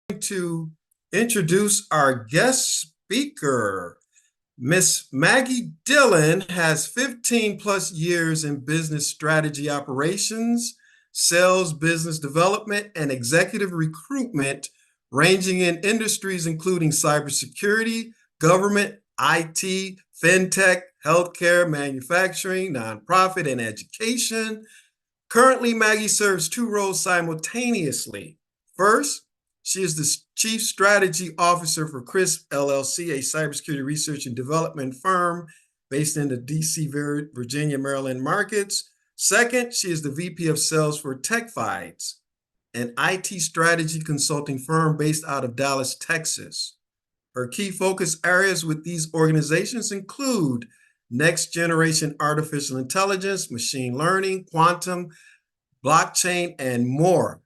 to introduce our guest speaker. Miss Maggie Dillon has 15 plus years in business strategy operations, sales, business development, and executive recruitment, ranging in industries including cybersecurity, government, IT, fintech, healthcare, manufacturing, nonprofit, and education. Currently, Maggie serves two roles simultaneously. First, she is the Chief Strategy Officer for CRISP LLC, a cybersecurity research and development firm based in the DC, Virginia, Maryland markets. Second, she is the VP of Sales for TechFides, an IT strategy consulting firm based out of Dallas, Texas. Her key focus areas with these organizations include next generation artificial intelligence, machine learning, quantum, blockchain, and more.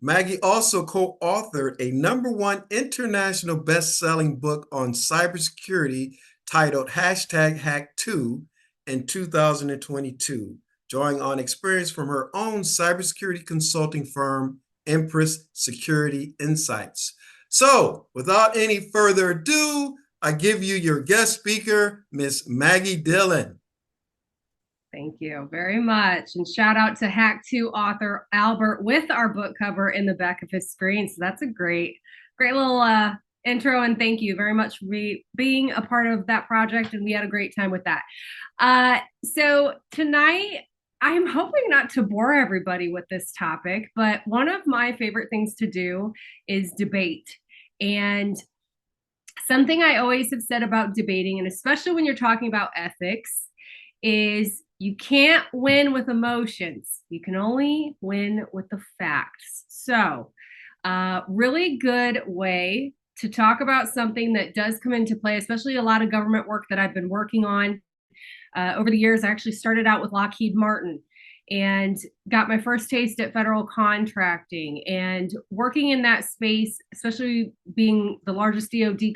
Maggie also co-authored a #1 international best-selling book on cybersecurity titled #Hack2 in 2022, drawing on experience from her own cybersecurity consulting firm, Empress Security Insights. So, without any further ado, I give you your guest speaker, Miss Maggie Dillon. Thank you very much. And shout out to Hack2 author Albert with our book cover in the back of his screen. So that's a great little intro. And thank you very much for being a part of that project. And we had a great time with that. So tonight, I'm hoping not to bore everybody with this topic, but one of my favorite things to do is debate. And something I always have said about debating, and especially when you're talking about ethics, is you can't win with emotions. You can only win with the facts. So, really good way to talk about something that does come into play, especially a lot of government work that I've been working on over the years. I actually started out with Lockheed Martin and got my first taste at federal contracting, and working in that space, especially being the largest DoD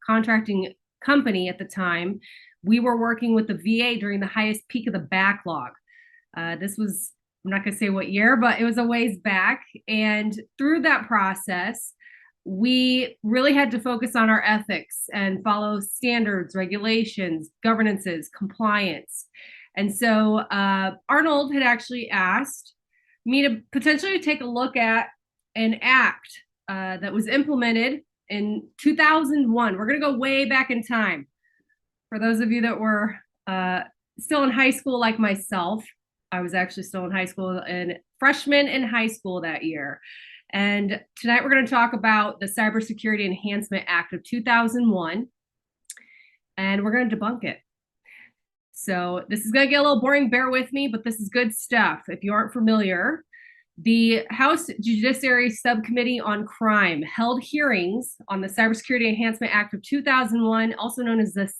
contracting company at the time. We were working with the VA during the highest peak of the backlog. This was, I'm not going to say what year, but it was a ways back. And through that process, we really had to focus on our ethics and follow standards, regulations, governances, compliance. And so Arnold had actually asked me to potentially take a look at an act that was implemented in 2001. We're going to go way back in time. For those of you that were still in high school like myself, I was actually still in high school and freshman in high school that year. And tonight we're going to talk about the Cybersecurity Enhancement Act of 2001, and we're going to debunk it. So this is going to get a little boring, bear with me, but this is good stuff. If you aren't familiar, the House Judiciary Subcommittee on Crime held hearings on the Cybersecurity Enhancement Act of 2001, also known as the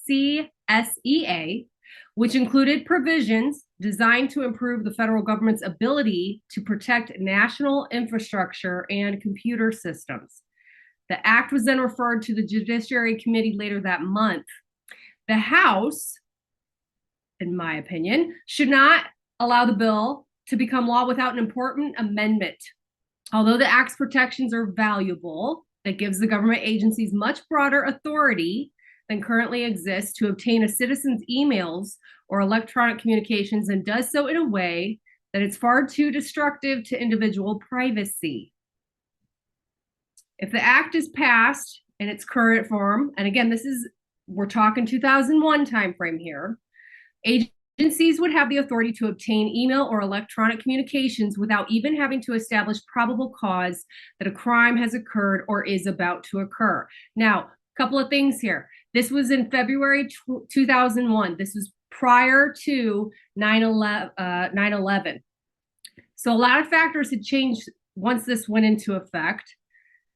CSEA, which included provisions designed to improve the federal government's ability to protect national infrastructure and computer systems. The act was then referred to the Judiciary Committee later that month. The House, in my opinion, should not allow the bill to become law without an important amendment. Although the Act's protections are valuable, it gives the government agencies much broader authority than currently exists to obtain a citizen's emails or electronic communications, and does so in a way that it's far too destructive to individual privacy. If the Act is passed in its current form, and again, we're talking 2001 timeframe here, agencies would have the authority to obtain email or electronic communications without even having to establish probable cause that a crime has occurred or is about to occur. Now, a couple of things here. This was in February 2001. This was prior to 9/11. So a lot of factors had changed once this went into effect.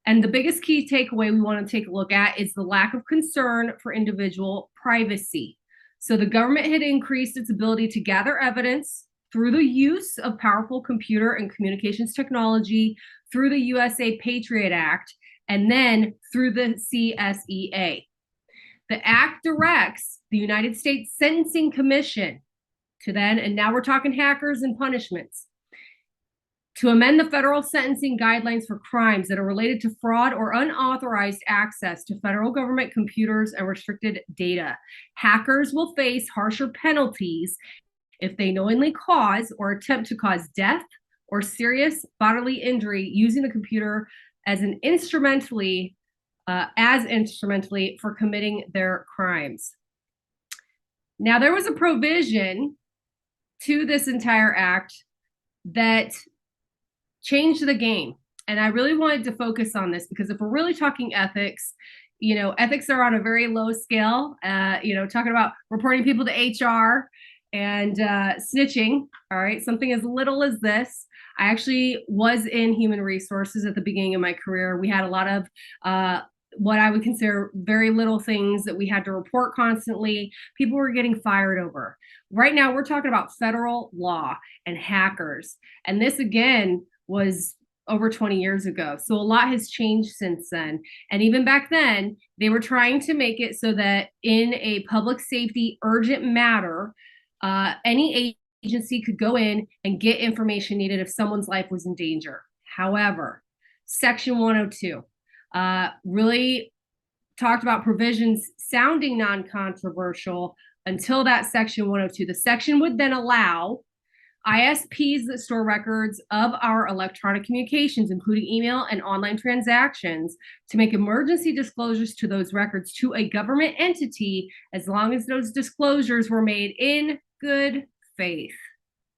And the biggest key takeaway we want to take a look at is the lack of concern for individual privacy. So the government had increased its ability to gather evidence through the use of powerful computer and communications technology, through the USA Patriot Act, and then through the CSEA. The Act directs the United States Sentencing Commission to then, and now we're talking hackers and punishments, to amend the federal sentencing guidelines for crimes that are related to fraud or unauthorized access to federal government computers and restricted data. Hackers will face harsher penalties if they knowingly cause or attempt to cause death or serious bodily injury using the computer as instrumentally for committing their crimes. Now, there was a provision to this entire act that changed the game. And I really wanted to focus on this because if we're really talking ethics, ethics are on a very low scale, talking about reporting people to HR and snitching, all right, something as little as this. I actually was in human resources at the beginning of my career. We had a lot of what I would consider very little things that we had to report constantly. People were getting fired over. Right now, we're talking about federal law and hackers. And this, again, was over 20 years ago. So a lot has changed since then. And even back then, they were trying to make it so that in a public safety urgent matter, any agency could go in and get information needed if someone's life was in danger. However, Section 102 really talked about provisions sounding non-controversial until that Section 102. The section would then allow ISPs that store records of our electronic communications, including email and online transactions, to make emergency disclosures to those records to a government entity as long as those disclosures were made in good faith.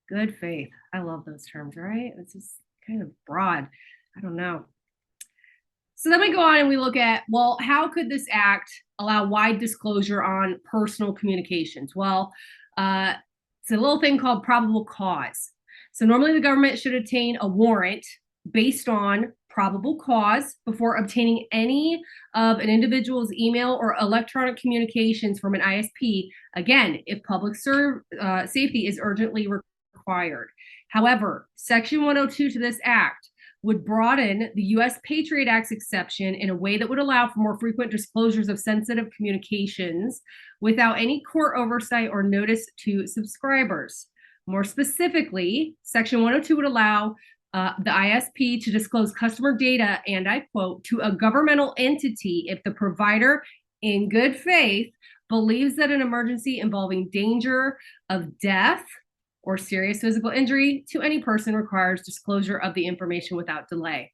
Good faith. I love those terms, right? It's just kind of broad. I don't know. So then we go on and we look at, well, how could this act allow wide disclosure on personal communications? Well, it's a little thing called probable cause. So normally the government should obtain a warrant based on probable cause before obtaining any of an individual's email or electronic communications from an ISP, again, if public safety is urgently required. However, Section 102 to this act would broaden the U.S. Patriot Act's exception in a way that would allow for more frequent disclosures of sensitive communications without any court oversight or notice to subscribers. More specifically, Section 102 would allow the ISP to disclose customer data, and I quote, to a governmental entity if the provider, in good faith, believes that an emergency involving danger of death or serious physical injury to any person requires disclosure of the information without delay.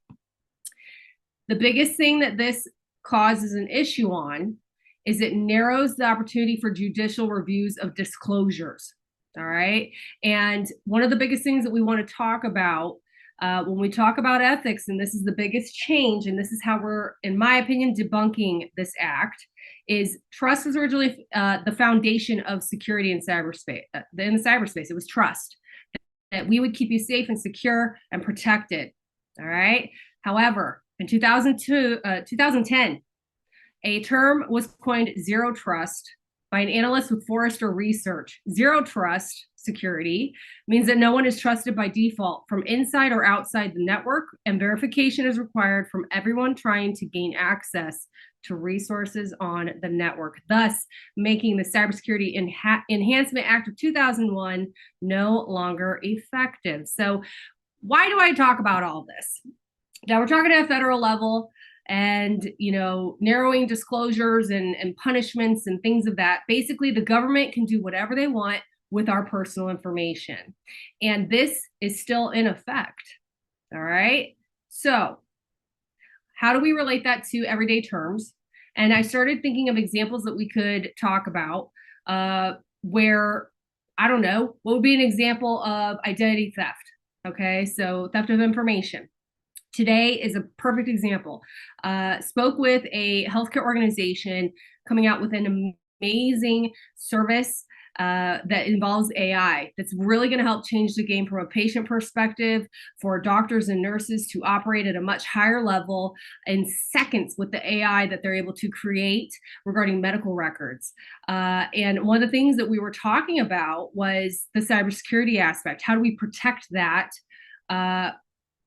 The biggest thing that this causes an issue on is it narrows the opportunity for judicial reviews of disclosures, all right? And one of the biggest things that we want to talk about when we talk about ethics, and this is the biggest change, and this is how we're, in my opinion, debunking this act, is trust was originally the foundation of security in cyberspace. In the cyberspace, it was trust, that we would keep you safe and secure and protected, all right? However, in 2010, a term was coined zero trust by an analyst with Forrester Research. Zero trust security means that no one is trusted by default from inside or outside the network, and verification is required from everyone trying to gain access to resources on the network, thus making the Cybersecurity Enhancement Act of 2001 no longer effective. So why do I talk about all this? Now we're talking at a federal level, and narrowing disclosures and punishments and things of that. Basically, the government can do whatever they want with our personal information. And this is still in effect. All right. So how do we relate that to everyday terms? And I started thinking of examples that we could talk about where, I don't know, what would be an example of identity theft? Okay. So theft of information. Today is a perfect example. Spoke with a healthcare organization coming out with an amazing service that involves AI that's really going to help change the game from a patient perspective for doctors and nurses to operate at a much higher level in seconds with the AI that they're able to create regarding medical records. And one of the things that we were talking about was the cybersecurity aspect. How do we protect that?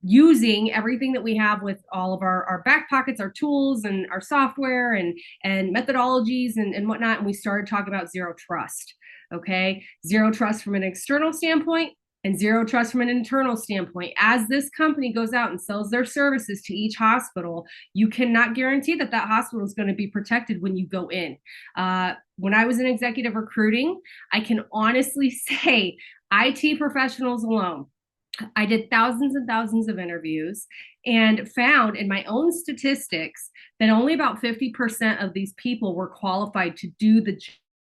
Using everything that we have with all of our back pockets, our tools and our software and methodologies and whatnot. And we started talking about zero trust. Okay. Zero trust from an external standpoint, and zero trust from an internal standpoint. As this company goes out and sells their services to each hospital, you cannot guarantee that that hospital is going to be protected when you go in. When I was in executive recruiting, I can honestly say IT professionals alone, I did thousands and thousands of interviews and found in my own statistics that only about 50% of these people were qualified to do the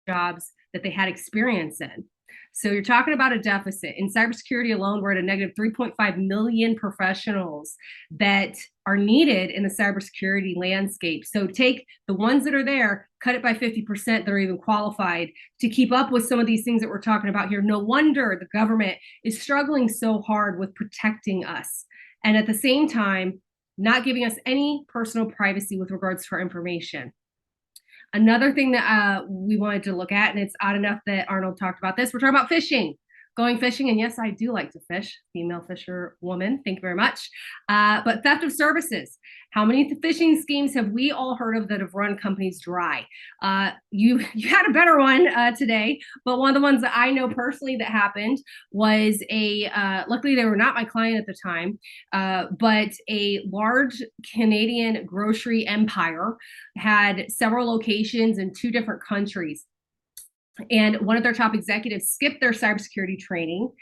jobs that they had experience in. So you're talking about a deficit. In cybersecurity alone, we're at a negative 3.5 million professionals that are needed in the cybersecurity landscape. So take the ones that are there, cut it by 50% that are even qualified to keep up with some of these things that we're talking about here. No wonder the government is struggling so hard with protecting us. And at the same time, not giving us any personal privacy with regards to our information. Another thing that we wanted to look at, and it's odd enough that Arnold talked about this, we're talking about fishing, going fishing. And yes, I do like to fish, female fisher woman. Thank you very much. But theft of services. How many phishing schemes have we all heard of that have run companies dry? You had a better one today, but one of the ones that I know personally that happened was luckily they were not my client at the time, but a large Canadian grocery empire had several locations in 2 different countries. And one of their top executives skipped their cybersecurity training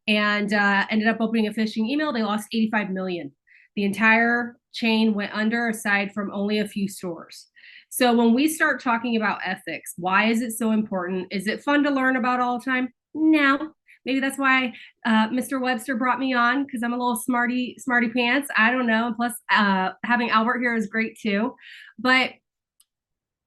and ended up opening a phishing email. They lost 85 million. The entire chain went under, aside from only a few stores. So when we start talking about ethics, why is it so important? Is it fun to learn about all the time? No. Maybe that's why Mr. Webster brought me on, because I'm a little smarty pants. I don't know. And plus, having Albert here is great too. But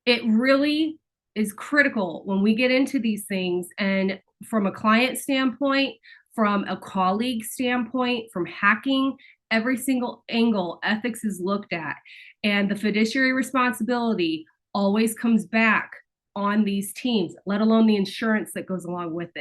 it really is critical when we get into these things, and from a client standpoint, from a colleague standpoint, from hacking, every single angle, ethics is looked at. And the fiduciary responsibility always comes back on these teams, let alone the insurance that goes along with it.